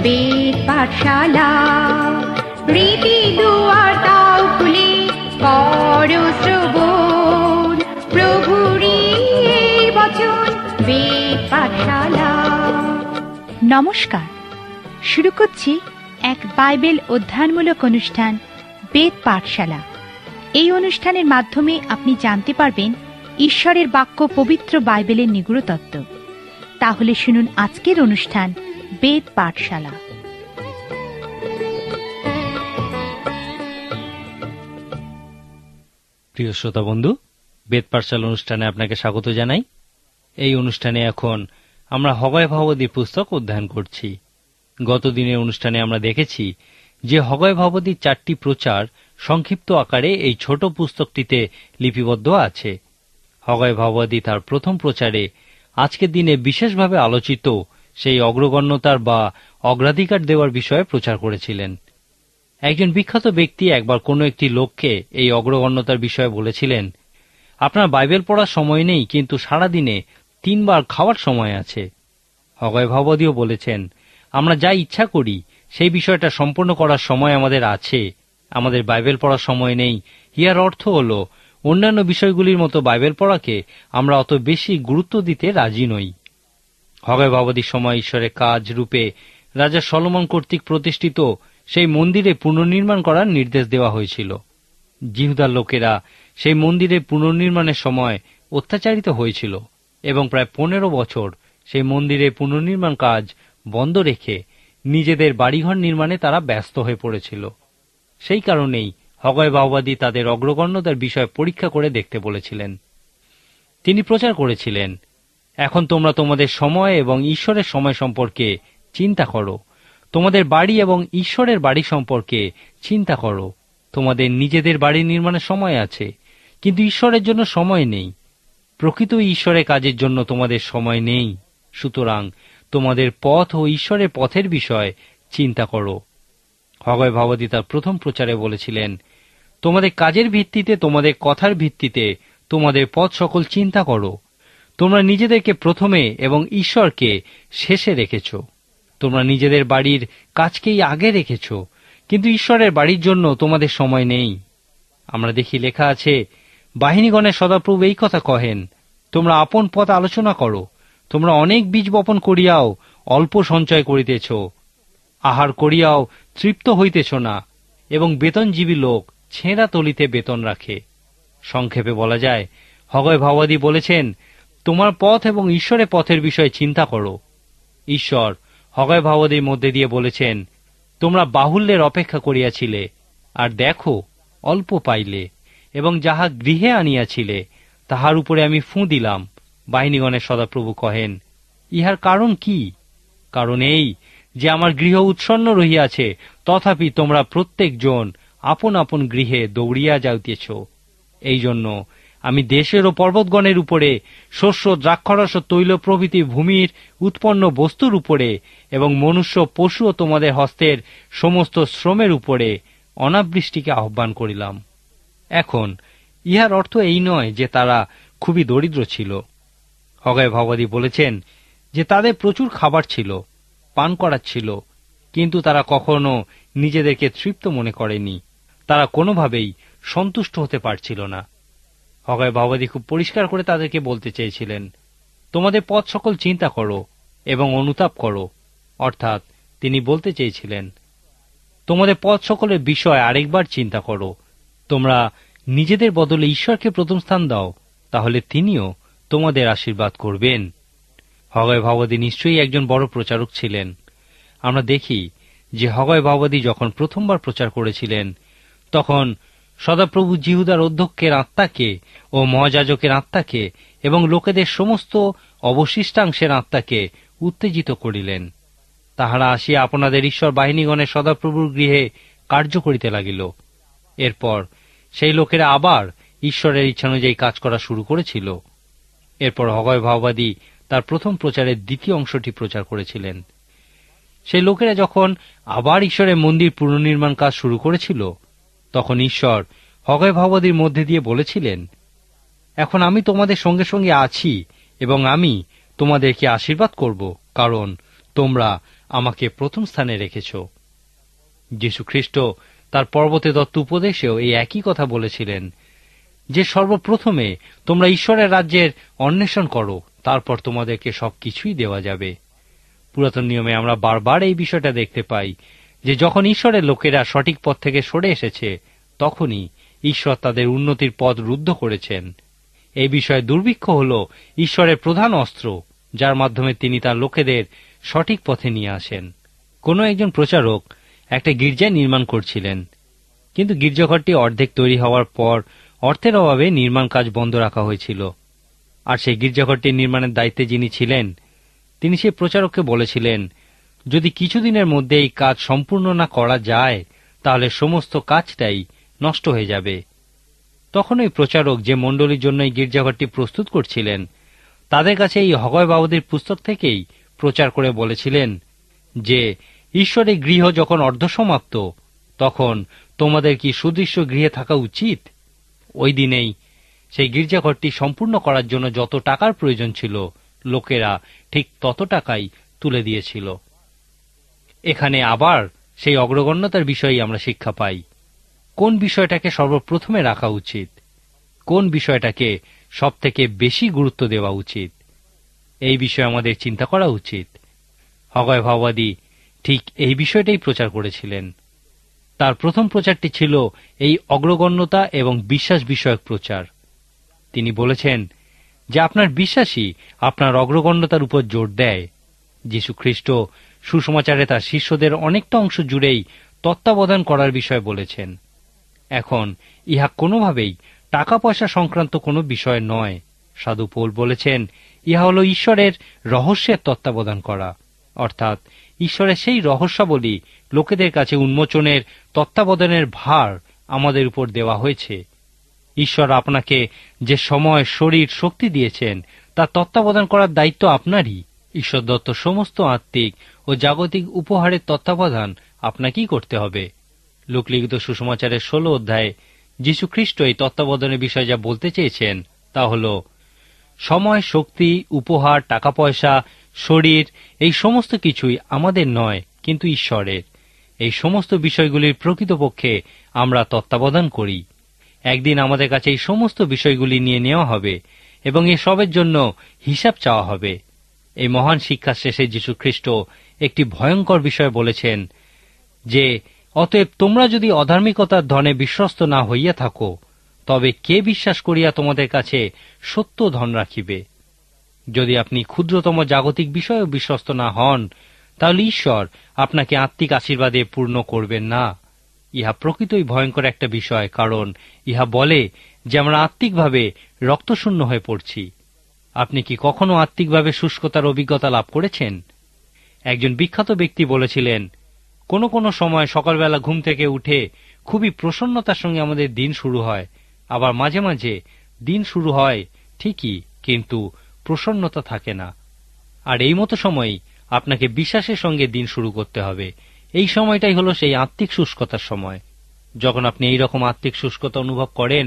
বেদ পাঠশালা। রীতি দুয়ার দাও খুলে করো শ্রবণ, প্রভুরই এই বচন বেদ পাঠশালা। নমস্কার, শুরু করছি এক বাইবেল অধ্যয়নমূলক অনুষ্ঠান বেদ পাঠশালা। এই অনুষ্ঠানের মাধ্যমে আপনি জানতে পারবেন ঈশ্বরের বাক্য, পবিত্র বাইবেলের নিগূঢ় তত্ত্ব। তাহলে শুনুন আজকের অনুষ্ঠান বেদ পাঠশালা। প্রিয় শ্রোতা বন্ধু, বেদ পাঠশালা অনুষ্ঠানে আপনাকে স্বাগত জানাই। এই অনুষ্ঠানে এখন আমরা হগয় ভগবতীর পুস্তক অধ্যয়ন করছি। গত দিনের অনুষ্ঠানে আমরা দেখেছি যে হগয় ভগবতীর 4টি প্রচার সংক্ষিপ্ত আকারে এই ছোট পুস্তকটিতে লিপিবদ্ধ আছে। হগয় ভগবতী তার প্রথম প্রচারে আজকের দিনে বিশেষভাবে আলোচিত সেই অগ্রগণ্যতার বা অগ্রাধিকার দেওয়ার বিষয়ে প্রচার করেছিলেন। একজন বিখ্যাত ব্যক্তি একবার কোনো একটি লোককে এই অগ্রগণ্যতার বিষয়ে বলেছিলেন, আপনার বাইবেল পড়ার সময় নেই, কিন্তু সারাদিনে 3 বার খাওয়ার সময় আছে। হগয় ভগবতীও বলেছেন, আমরা যা ইচ্ছা করি সেই বিষয়টা সম্পূর্ণ করার সময় আমাদের আছে, আমাদের বাইবেল পড়ার সময় নেই। ইহার অর্থ হল অন্যান্য বিষয়গুলির মতো বাইবেল পড়াকে আমরা অত বেশি গুরুত্ব দিতে রাজি নই। হগয় ভগবতীর সময় ঈশ্বরের কাজ রূপে রাজা সলোমন কর্তৃক প্রতিষ্ঠিত সেই মন্দিরে পুনর্নির্মাণ করার নির্দেশ দেওয়া হয়েছিল। জিহুদার লোকেরা সেই মন্দিরের পুনর্নির্মাণের সময় অত্যাচারিত হয়েছিল এবং প্রায় 15 বছর সেই মন্দিরের পুনর্নির্মাণ কাজ বন্ধ রেখে নিজেদের বাড়িঘর নির্মাণে তারা ব্যস্ত হয়ে পড়েছিল। সেই কারণেই হগয় ভগবতী তাদের অগ্রগণ্যতার বিষয় পরীক্ষা করে দেখতে বলেছিলেন। তিনি প্রচার করেছিলেন, এখন তোমরা তোমাদের সময় এবং ঈশ্বরের সময় সম্পর্কে চিন্তা করো, তোমাদের বাড়ি এবং ঈশ্বরের বাড়ি সম্পর্কে চিন্তা করো। তোমাদের নিজেদের বাড়ি নির্মাণের সময় আছে, কিন্তু ঈশ্বরের জন্য সময় নেই। প্রকৃত ঈশ্বরের কাজের জন্য তোমাদের সময় নেই। সুতরাং তোমাদের পথ ও ঈশ্বরের পথের বিষয় চিন্তা করো। হগয় ভগবতী তার প্রথম প্রচারে বলেছিলেন, তোমাদের কাজের ভিত্তিতে, তোমাদের কথার ভিত্তিতে তোমাদের পথ সকল চিন্তা করো। তোমরা নিজেদেরকে প্রথমে এবং ঈশ্বরকে শেষে রেখেছ। তোমরা নিজেদের বাড়ির কাজকেই আগে রেখেছ, কিন্তু ঈশ্বরের বাড়ির জন্য তোমাদের সময় নেই। আমরা দেখি লেখা আছে, বাহিনীগণের সদাপ্রভু এই কথা কহেন, তোমরা আপন পথ আলোচনা করো। তোমরা অনেক বীজ বপন করিয়াও অল্প সঞ্চয় করিতেছ, আহার করিয়াও তৃপ্ত হইতেছ না, এবং বেতনজীবী লোক ছেঁড়া তলিতে বেতন রাখে। সংক্ষেপে বলা যায়, হগয় ভগবতী বলেছেন, তোমার পথ এবং ঈশ্বরের পথের বিষয়ে চিন্তা করো। ঈশ্বর হগয় ভগবতীর মধ্যে দিয়ে বলেছেন, তোমরা বাহুল্যের অপেক্ষা করিয়াছিলে, আর দেখো অল্প পাইলে, এবং যাহা গৃহে আনিয়াছিলে তাহার উপরে আমি ফুঁ দিলাম। বাহিনীগণের সদাপ্রভু কহেন, ইহার কারণ কি? কারণ এই যে আমার গৃহ উৎসন্ন রহিয়াছে, তথাপি তোমরা প্রত্যেকজন আপন আপন গৃহে দৌড়িয়া যাইতেছ। এই জন্য আমি দেশের ও পর্বতগণের উপরে, শস্য, দ্রাক্ষরস, তৈল প্রভৃতি ভূমির উৎপন্ন বস্তুর উপরে, এবং মনুষ্য, পশু ও তোমাদের হস্তের সমস্ত শ্রমের উপরে অনাবৃষ্টিকে আহ্বান করিলাম। এখন ইহার অর্থ এই নয় যে তারা খুবই দরিদ্র ছিল। হগয় ভগবতী বলেছেন যে তাদের প্রচুর খাবার ছিল, পান করার ছিল, কিন্তু তারা কখনো নিজেদেরকে তৃপ্ত মনে করেনি। তারা কোনোভাবেই সন্তুষ্ট হতে পারছিল না। হগয় ভগবতী খুব পরিষ্কার করে তাদেরকে বলতে চেয়েছিলেন, তোমাদের পথ সকল চিন্তা করো এবং অনুতাপ করো। অর্থাৎ তিনি বলতে চেয়েছিলেন, তোমাদের পথ সকলের বিষয় আরেকবার চিন্তা করো। তোমরা নিজেদের বদলে ঈশ্বরকে প্রথম স্থান দাও, তাহলে তিনিও তোমাদের আশীর্বাদ করবেন। হগয় ভগবতী নিশ্চয়ই একজন বড় প্রচারক ছিলেন। আমরা দেখি যে হগয় ভগবতী যখন প্রথমবার প্রচার করেছিলেন, তখন সদাপ্রভু জিহুদার অধ্যক্ষের আত্মাকে ও মহাযাজকের আত্মাকে এবং লোকেদের সমস্ত অবশিষ্টাংশের আত্মাকে উত্তেজিত করিলেন। তাহারা আসিয়া আপনাদের ঈশ্বর বাহিনীগণের সদাপ্রভুর গৃহে কার্য করিতে লাগিল। এরপর সেই লোকেরা আবার ঈশ্বরের ইচ্ছানুযায়ী কাজ করা শুরু করেছিল। এরপর হগয় ভগবতী তার প্রথম প্রচারের দ্বিতীয় অংশটি প্রচার করেছিলেন। সেই লোকেরা যখন আবার ঈশ্বরের মন্দির পুনর্নির্মাণ কাজ শুরু করেছিল, তখন ঈশ্বর হগয় ভগবতীর মধ্যে দিয়ে বলেছিলেন, এখন আমি তোমাদের সঙ্গে সঙ্গে আছি এবং আমি তোমাদেরকে আশীর্বাদ করব, কারণ তোমরা আমাকে প্রথম স্থানে রেখেছ। যীশু খ্রিস্ট তার পর্বতে দত্ত উপদেশেও এই একই কথা বলেছিলেন যে সর্বপ্রথমে তোমরা ঈশ্বরের রাজ্যের অন্বেষণ করো, তারপর তোমাদেরকে সবকিছুই দেওয়া যাবে। পুরাতন নিয়মে আমরা বারবার এই বিষয়টা দেখতে পাই যে যখন ঈশ্বরের লোকেরা সঠিক পথ থেকে সরে এসেছে, তখনই ঈশ্বর তাদের উন্নতির পথ রুদ্ধ করেছেন। এই বিষয়ে দুর্ভিক্ষ হল ঈশ্বরের প্রধান অস্ত্র, যার মাধ্যমে তিনি তার লোকেদের সঠিক পথে নিয়ে আসেন। কোনো একজন প্রচারক একটা গির্জা নির্মাণ করছিলেন, কিন্তু গির্জাঘরটি অর্ধেক তৈরি হওয়ার পর অর্থের অভাবে নির্মাণ কাজ বন্ধ রাখা হয়েছিল। আর সেই গির্জাঘরটি নির্মাণের দায়িত্বে যিনি ছিলেন, তিনি সেই প্রচারককে বলেছিলেন, যদি কিছুদিনের মধ্যে এই কাজ সম্পূর্ণ না করা যায়, তাহলে সমস্ত কাজটাই নষ্ট হয়ে যাবে। তখন ওই প্রচারক, যে মণ্ডলীর জন্য এই গির্জাঘরটি প্রস্তুত করছিলেন, তাদের কাছে এই হগয় বাবদের পুস্তক থেকেই প্রচার করে বলেছিলেন যে ঈশ্বরের গৃহ যখন অর্ধসমাপ্ত, তখন তোমাদের কি সুদৃশ্য গৃহে থাকা উচিত? ওই দিনেই সেই গির্জাঘরটি সম্পূর্ণ করার জন্য যত টাকার প্রয়োজন ছিল, লোকেরা ঠিক তত টাকাই তুলে দিয়েছিল। এখানে আবার সেই অগ্রগণ্যতার বিষয়ে আমরা শিক্ষা পাই। কোন বিষয়টাকে সর্বপ্রথমে রাখা উচিত, কোন বিষয়টাকে সবথেকে বেশি গুরুত্ব দেওয়া উচিত, এই বিষয়ে আমাদের চিন্তা করা উচিত। হগয় ভাববাদী ঠিক এই বিষয়টাই প্রচার করেছিলেন। তার প্রথম প্রচারটি ছিল এই অগ্রগণ্যতা এবং বিশ্বাস বিষয়ক প্রচার। তিনি বলেছেন যে আপনার বিশ্বাসই আপনার অগ্রগণ্যতার উপর জোর দেয়। যীশু খ্রিস্ট সুসমাচারে তার শিষ্যদের অনেকটা অংশ জুড়েই তত্ত্বাবধান করার বিষয় বলেছেন। এখন ইহা কোনোভাবেই টাকা পয়সা সংক্রান্ত কোনো বিষয় নয়। সাধু পৌল বলেছেন, ইহা হল ঈশ্বরের রহস্যের তত্ত্বাবধান করা, অর্থাৎ ঈশ্বরের সেই রহস্যাবলী লোকেদের কাছে উন্মোচনের তত্ত্বাবধানের ভার আমাদের উপর দেওয়া হয়েছে। ঈশ্বর আপনাকে যে সময়, শরীর, শক্তি দিয়েছেন, তা তত্ত্বাবধান করার দায়িত্ব আপনারই। ঈশ্বর দত্ত সমস্ত আত্মিক ও জাগতিক উপহারের তত্ত্বাবধান আপনাকেই করতে হবে। লোকলিখিত সুসমাচারের 16 অধ্যায়ে যীশু খ্রিস্ট এই তত্ত্বাবধানের বিষয়ে যা বলতে চেয়েছেন তা হল, সময়, শক্তি, উপহার, টাকা পয়সা, শরীর, এই সমস্ত কিছুই আমাদের নয়, কিন্তু ঈশ্বরের। এই সমস্ত বিষয়গুলির প্রকৃতপক্ষে আমরা তত্ত্বাবধান করি। একদিন আমাদের কাছে এই সমস্ত বিষয়গুলি নিয়ে নেওয়া হবে এবং এসবের জন্য হিসাব চাওয়া হবে। এই মহান শিক্ষার শেষে যীশু খ্রিস্ট একটি ভয়ঙ্কর বিষয় বলেছেন যে, অতএব তোমরা যদি অধার্মিকতার ধনে বিশ্বস্ত না হইয়া থাকো, তবে কে বিশ্বাস করিয়া তোমাদের কাছে সত্য ধন রাখিবে? যদি আপনি ক্ষুদ্রতম জাগতিক বিষয়েও বিশ্বস্ত না হন, তাহলে ঈশ্বর আপনাকে আত্মিক আশীর্বাদে পূর্ণ করবেন না। ইহা প্রকৃতই ভয়ঙ্কর একটা বিষয়, কারণ ইহা বলে যে আমরা আত্মিকভাবে রক্তশূন্য হয়ে পড়ছি। আপনি কি কখনো আত্মিকভাবে শুষ্কতার অভিজ্ঞতা লাভ করেছেন? একজন বিখ্যাত ব্যক্তি বলেছিলেন, কোনো কোনো সময় সকালবেলা ঘুম থেকে উঠে খুবই প্রসন্নতার সঙ্গে আমাদের দিন শুরু হয়, আবার মাঝে মাঝে দিন শুরু হয় ঠিকই, কিন্তু প্রসন্নতা থাকে না। আর এই মতো সময়ই আপনাকে বিশ্বাসের সঙ্গে দিন শুরু করতে হবে। এই সময়টাই হলো সেই আত্মিক শুষ্কতার সময়। যখন আপনি এই রকম আত্মিক শুষ্কতা অনুভব করেন,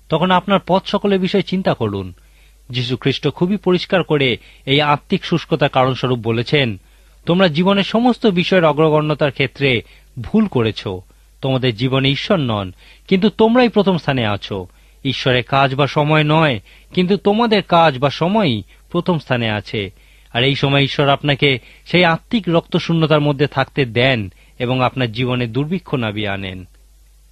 তখন আপনার পথ সকলের বিষয়ে চিন্তা করুন। যীশু খ্রিস্ট খুবই পরিষ্কার করে এই আত্মিক শুষ্কতার কারণস্বরূপ বলেছেন, তোমরা জীবনের সমস্ত বিষয়ের অগ্রগণ্যতার ক্ষেত্রে ভুল করেছ। তোমাদের জীবনে ঈশ্বর নন, কিন্তু তোমরাই প্রথম স্থানে আছো। ঈশ্বরের কাজ বা সময় নয়, কিন্তু তোমাদের কাজ বা সময়ই প্রথম স্থানে আছে। আর এই সময় ঈশ্বর আপনাকে সেই আত্মিক রক্তশূন্যতার মধ্যে থাকতে দেন এবং আপনার জীবনে দুর্ভিক্ষ নামিয়ে আনেন।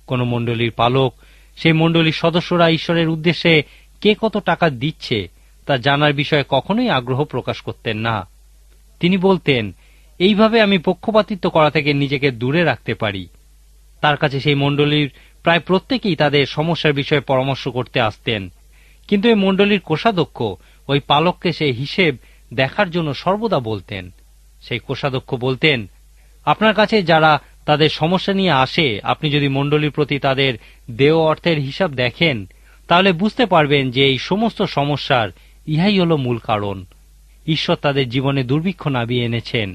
কোন মণ্ডলীর পালক, সেই মণ্ডলীর সদস্যরা ঈশ্বরের উদ্দেশ্যে কে কত টাকা দিচ্ছে তা জানার বিষয়ে কখনোই আগ্রহ প্রকাশ করতেন না। তিনি বলতেন, এইভাবে আমি পক্ষপাতিত্ব করা থেকে নিজেকে দূরে রাখতে পারি। তার কাছে সেই মণ্ডলীর প্রায় প্রত্যেকেই তাদের সমস্যার বিষয়ে পরামর্শ করতে আসতেন, কিন্তু এই মণ্ডলীর কোষাধ্যক্ষ ওই পালককে সেই হিসেব দেখার জন্য সর্বদা বলতেন। সেই কোষাধ্যক্ষ বলতেন, আপনার কাছে যারা তাদের সমস্যা নিয়ে আসে, আপনি যদি মণ্ডলীর প্রতি তাদের দেয় অর্থের হিসাব দেখেন, তাহলে বুঝতে পারবেন যে এই সমস্ত সমস্যার ইহাই হল মূল কারণ। ঈশ্বর তাদের জীবনে দুর্ভিক্ষ নামিয়ে এনেছেন।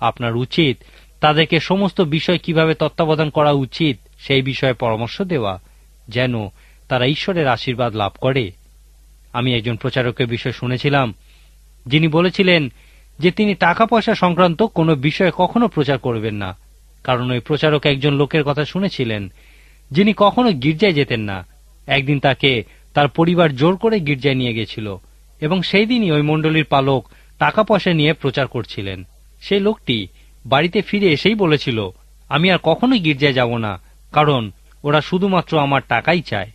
আপনার উচিত তাদেরকে সমস্ত বিষয় কিভাবে তত্ত্বাবধান করা উচিত সেই বিষয়ে পরামর্শ দেওয়া, যেন তারা ঈশ্বরের আশীর্বাদ লাভ করে। আমি একজন প্রচারকের বিষয় শুনেছিলাম, যিনি বলেছিলেন যে তিনি টাকা পয়সা সংক্রান্ত কোনো বিষয় কখনো প্রচার করবেন না, কারণ ওই প্রচারক একজন লোকের কথা শুনেছিলেন যিনি কখনো গির্জায় যেতেন না। একদিন তাকে তার পরিবার জোর করে গির্জায় নিয়ে গেছিল এবং সেই দিনই ওই মণ্ডলীর পালক টাকা পয়সা নিয়ে প্রচার করছিলেন। সেই লোকটি বাড়িতে ফিরে এসেই বলেছিল, আমি আর কখনোই গির্জায় যাব না, কারণ ওরা শুধুমাত্র আমার টাকাই চায়।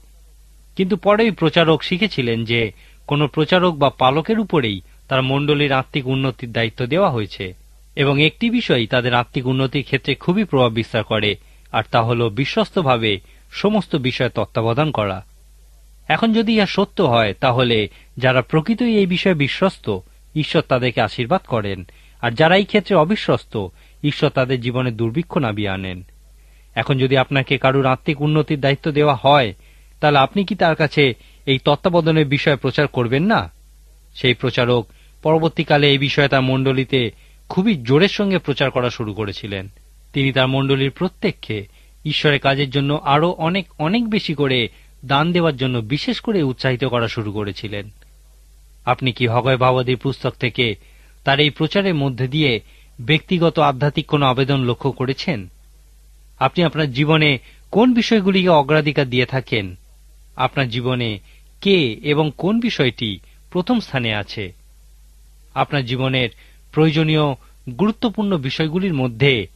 কিন্তু পরে ওই প্রচারক শিখেছিলেন যে কোনো প্রচারক বা পালকের উপরেই তার মণ্ডলীর আত্মিক উন্নতির দায়িত্ব দেওয়া হয়েছে এবং একটি বিষয় তাদের আত্মিক উন্নতির ক্ষেত্রে খুবই প্রভাব বিস্তার করে, আর তা হল বিশ্বস্তভাবে সমস্ত বিষয় তত্ত্বাবধান করা। এখন যদি ইহা সত্য হয়, তাহলে যারা প্রকৃতই এই বিষয়ে বিশ্বস্ত, ঈশ্বর তাদেরকে আশীর্বাদ করেন, আর যারা এই ক্ষেত্রে অবিশ্বস্ত, ঈশ্বর তাদের জীবনে দুর্ভিক্ষ নামিয়ে আনেন। এখন যদি আপনাকে কারুর আত্মিক উন্নতির দায়িত্ব দেওয়া হয়, তাহলে আপনি কি তার কাছে এই তত্ত্বাবধানের বিষয়ে প্রচার করবেন না? সেই প্রচারক পরবর্তীকালে এই বিষয়ে তার মণ্ডলীতে খুবই জোরের সঙ্গে প্রচার করা শুরু করেছিলেন। তিনি তার মণ্ডলীর প্রত্যেককে ঈশ্বরের কাজের জন্য আরো অনেক অনেক বেশি করে দান দেওয়ার জন্য বিশেষ করে উৎসাহিত করা শুরু করেছিলেন। আপনি কি হগয় ভাবাদীর পুস্তক থেকে তার এই প্রচারের মধ্যে দিয়ে ব্যক্তিগত আধ্যাত্মিক কোনো আবেদন লক্ষ্য করেছেন? আপনি আপনার জীবনে কোন বিষয়গুলিকে অগ্রাধিকার দিয়ে থাকেন? আপনার জীবনে কে এবং কোন বিষয়টি প্রথম স্থানে আছে? আপনার জীবনের প্রয়োজনীয় গুরুত্বপূর্ণ বিষয়গুলির মধ্যে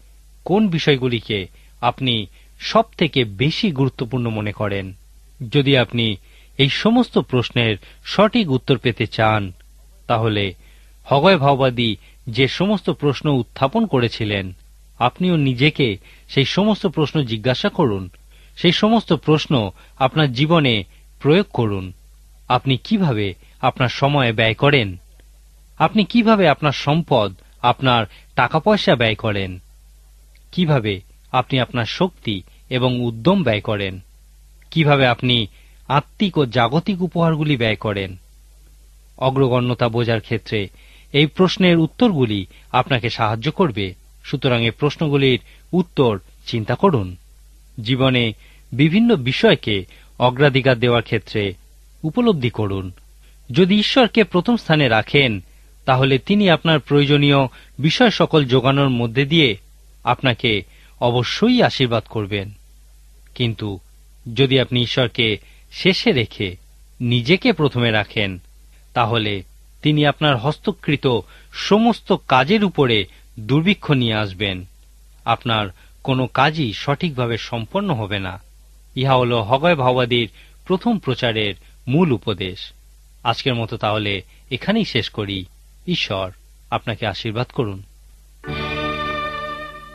কোন বিষয়গুলিকে আপনি সব থেকে বেশি গুরুত্বপূর্ণ মনে করেন? যদি আপনি এই সমস্ত প্রশ্নের সঠিক উত্তর পেতে চান, তাহলে হগয় ভাওবাদী যে সমস্ত প্রশ্ন উত্থাপন করেছিলেন, আপনিও নিজেকে সেই সমস্ত প্রশ্ন জিজ্ঞাসা করুন। সেই সমস্ত প্রশ্ন আপনার জীবনে প্রয়োগ করুন। আপনি কিভাবে আপনার সময় ব্যয় করেন? আপনি কিভাবে আপনার সম্পদ, আপনার টাকা পয়সা ব্যয় করেন? কিভাবে আপনি আপনার শক্তি এবং উদ্যম ব্যয় করেন? কিভাবে আপনি আত্মিক ও জাগতিক উপহারগুলি ব্যয় করেন? অগ্রগণ্যতা বোঝার ক্ষেত্রে এই প্রশ্নের উত্তরগুলি আপনাকে সাহায্য করবে। সুতরাং এই প্রশ্নগুলির উত্তর চিন্তা করুন। জীবনে বিভিন্ন বিষয়কে অগ্রাধিকার দেওয়ার ক্ষেত্রে উপলব্ধি করুন। যদি ঈশ্বরকে প্রথম স্থানে রাখেন, তাহলে তিনি আপনার প্রয়োজনীয় বিষয় সকল যোগানোর মধ্যে দিয়ে আপনাকে অবশ্যই আশীর্বাদ করবেন। কিন্তু যদি আপনি ঈশ্বরকে শেষে রেখে নিজেকে প্রথমে রাখেন, তাহলে তিনি আপনার হস্তকৃত সমস্ত কাজের উপরে দুর্ভিক্ষ নিয়ে আসবেন। আপনার কোনো কাজই সঠিকভাবে সম্পন্ন হবে না। ইহা হল হগয় ভাওবাদীর প্রথম প্রচারের মূল উপদেশ। আজকের মতো তাহলে এখানেই শেষ করি। ঈশ্বর আপনাকে আশীর্বাদ করুন।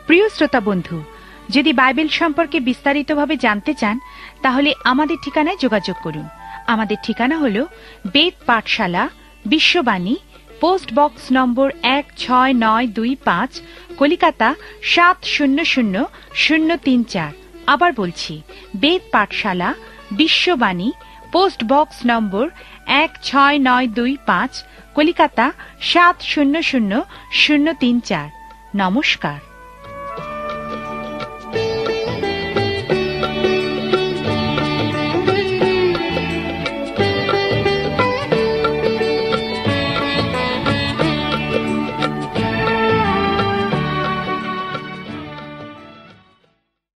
প্রিয় শ্রোতা বন্ধু, যদি বাইবেল সম্পর্কে বিস্তারিতভাবে জানতে চান, তাহলে আমাদের ঠিকানায় যোগাযোগ করুন। আমাদের ঠিকানা হল বেদ পাঠশালা, বিশ্ববাণী, পোস্ট বক্স নম্বর 16925, কলিকাতা 700034। আবার বলছি, বেদ পাঠশালা, বিশ্ববাণী, পোস্ট বক্স নম্বর 16925, কলিকাতা 700034। নমস্কার।